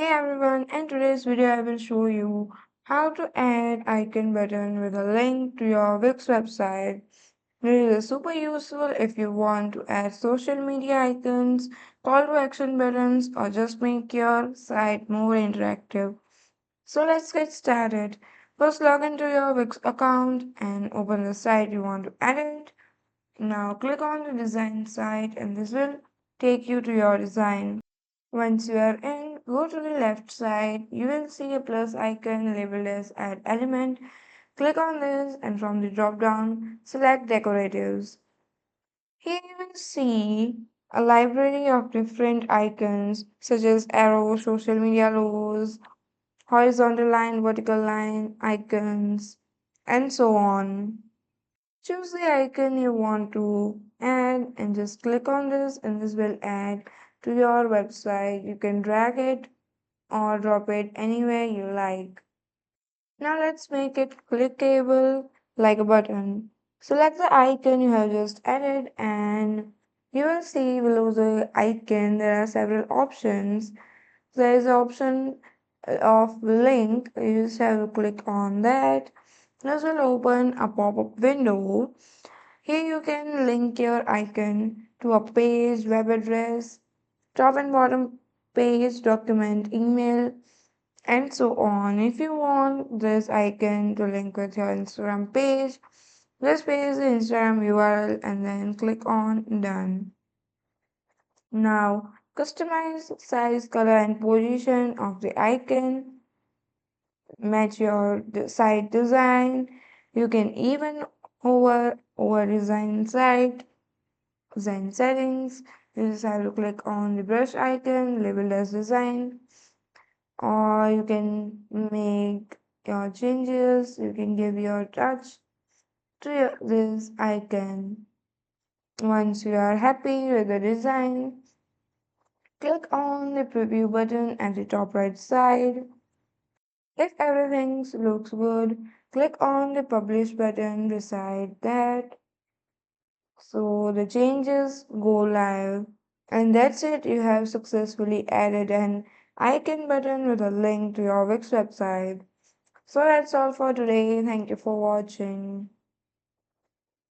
Hey everyone, in today's video I will show you how to add icon button with a link to your Wix website. This is super useful if you want to add social media icons, call to action buttons, or just make your site more interactive. So let's get started. First log into your Wix account and open the site you want to edit. Now click on the design site and this will take you to your design. Once you are in, go to the left side. You will see a plus icon labeled as Add Element. Click on this and from the drop down, select Decoratives. Here you will see a library of different icons such as arrows, social media logos, horizontal line, vertical line icons, and so on. Choose the icon you want to add and just click on this and this will add to your website. You can drag it or drop it anywhere you like. Now let's make it clickable like a button. Select the icon you have just added and you will see below the icon there are several options. There is an option of link. You just have to click on that. This will open a pop-up window. Here you can link your icon to a page, web address, top and bottom page, document, email, and so on. If you want this icon to link with your Instagram page, just paste the Instagram URL and then click on done. Now, customize size, color, and position of the icon. Match your site design. You can even over design site. Design settings. You just have to click on the brush icon labeled as design, or you can make your changes. You can give your touch to this icon. Once you are happy with the design, click on the preview button at the top right side. If everything looks good, click on the publish button beside that so the changes go live. And that's it, you have successfully added an icon button with a link to your Wix website. So that's all for today. Thank you for watching.